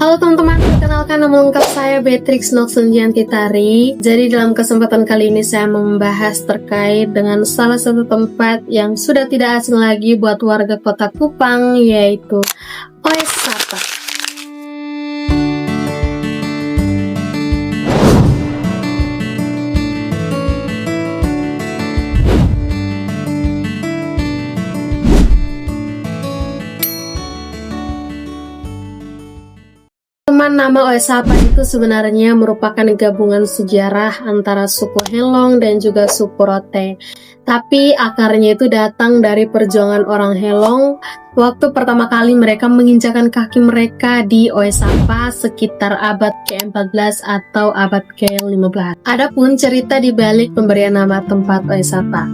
Halo teman-teman, perkenalkan nama lengkap saya Beatrix Noksunjianti Tari. Jadi dalam kesempatan kali ini saya membahas terkait dengan salah satu tempat yang sudah tidak asing lagi buat warga kota Kupang, yaitu Oesapa. Nama Oesapa itu sebenarnya merupakan gabungan sejarah antara suku Helong dan juga suku Rote. Tapi akarnya itu datang dari perjuangan orang Helong waktu pertama kali mereka menginjakan kaki mereka di Oesapa sekitar abad ke-14 atau abad ke-15. Adapun cerita di balik pemberian nama tempat Oesapa.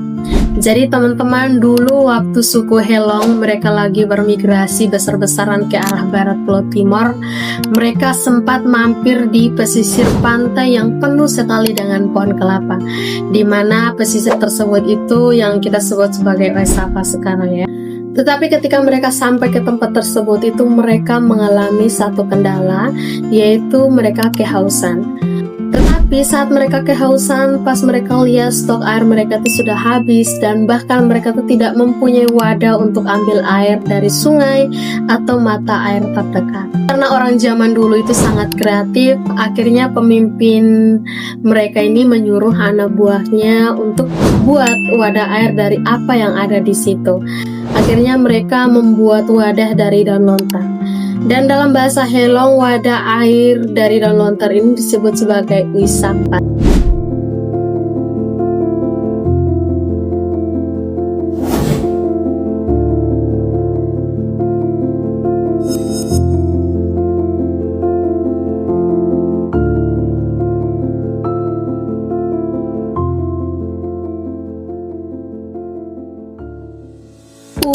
Jadi teman-teman, dulu waktu suku Helong mereka lagi bermigrasi besar-besaran ke arah barat Pulau Timor, mereka sempat mampir di pesisir pantai yang penuh sekali dengan pohon kelapa, di mana pesisir tersebut itu yang kita sebut sebagai Oesapa sekarang ya. Tetapi ketika mereka sampai ke tempat tersebut itu mereka mengalami satu kendala, yaitu mereka kehausan. Tetapi saat mereka kehausan, pas mereka lihat stok air mereka itu sudah habis dan bahkan mereka itu tidak mempunyai wadah untuk ambil air dari sungai atau mata air terdekat. Karena orang zaman dulu itu sangat kreatif, akhirnya pemimpin mereka ini menyuruh anak buahnya untuk buat wadah air dari apa yang ada di situ. Akhirnya mereka membuat wadah dari daun lontar. Dan dalam bahasa Helong, wadah air dari daun lontar ini disebut sebagai Oesapa.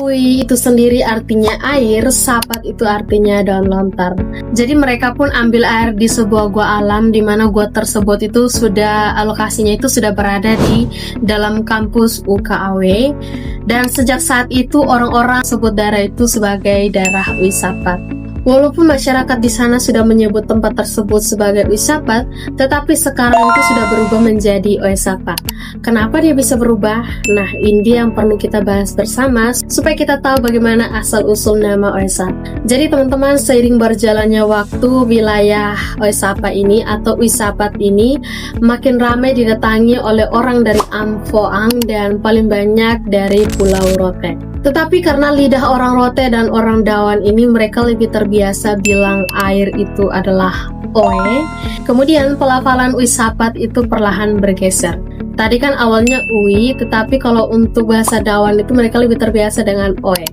Ui itu sendiri artinya air, sapat itu artinya daun lontar. Jadi mereka pun ambil air di sebuah gua alam, di mana gua tersebut itu sudah lokasinya itu sudah berada di dalam kampus UKAW. Dan sejak saat itu orang-orang sebut daerah itu sebagai daerah Oesapa. Walaupun masyarakat di sana sudah menyebut tempat tersebut sebagai Oesapa, tetapi sekarang itu sudah berubah menjadi Oesapa. Kenapa dia bisa berubah? Nah, ini yang perlu kita bahas bersama supaya kita tahu bagaimana asal-usul nama Oesapa. Jadi teman-teman, seiring berjalannya waktu, wilayah Oesapa ini atau Oesapa ini makin ramai didatangi oleh orang dari Amphoang dan paling banyak dari Pulau Rote. Tetapi karena lidah orang Rote dan orang Dawan ini mereka lebih terbiasa bilang air itu adalah Oe. Kemudian pelafalan Oesapa itu perlahan bergeser. Tadi kan awalnya Ui, tetapi kalau untuk bahasa Dawan itu mereka lebih terbiasa dengan Oe.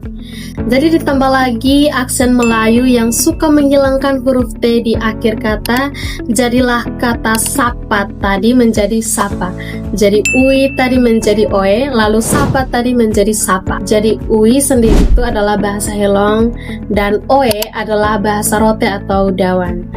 Jadi ditambah lagi aksen Melayu yang suka menghilangkan huruf T di akhir kata, jadilah kata sapat tadi menjadi sapa. Jadi Ui tadi menjadi Oe, lalu sapat tadi menjadi sapa. Jadi Ui sendiri itu adalah bahasa Helong dan Oe adalah bahasa Rote atau Dawan.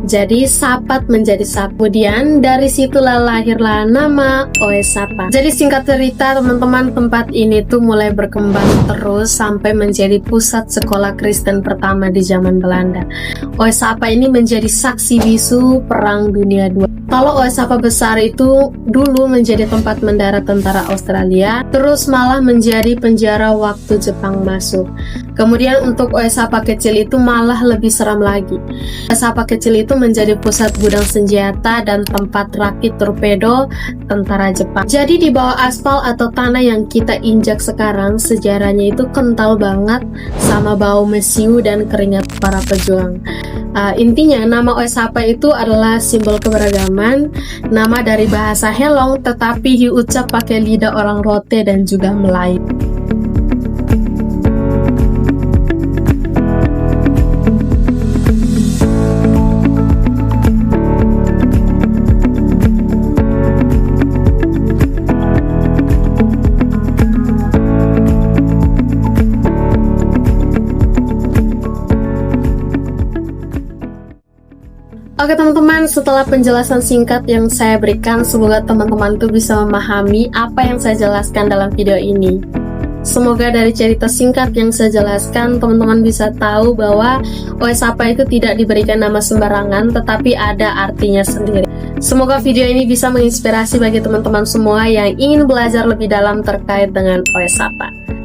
Jadi sapat menjadi sap. Kemudian dari situlah lahirlah nama Oesapa. Jadi singkat cerita teman-teman, tempat ini tuh mulai berkembang terus sampai menjadi pusat sekolah Kristen pertama di zaman Belanda. Oesapa ini menjadi saksi bisu Perang Dunia II. Kalau Oesapa besar itu dulu menjadi tempat mendarat tentara Australia, terus malah menjadi penjara waktu Jepang masuk. Kemudian untuk Oesapa kecil itu malah lebih seram lagi. Oesapa kecil itu menjadi pusat gudang senjata dan tempat rakit torpedo tentara Jepang. Jadi di bawah aspal atau tanah yang kita injak sekarang, sejarahnya itu kental banget sama bau mesiu dan keringat para pejuang. Intinya nama Oesapa itu adalah simbol keberagaman, nama dari bahasa Helong tetapi diucap pakai lidah orang Rote dan juga Melayu. Oke teman-teman, setelah penjelasan singkat yang saya berikan, semoga teman-teman tuh bisa memahami apa yang saya jelaskan dalam video ini. Semoga dari cerita singkat yang saya jelaskan, teman-teman bisa tahu bahwa Oesapa itu tidak diberikan nama sembarangan, tetapi ada artinya sendiri. Semoga video ini bisa menginspirasi bagi teman-teman semua yang ingin belajar lebih dalam terkait dengan Oesapa.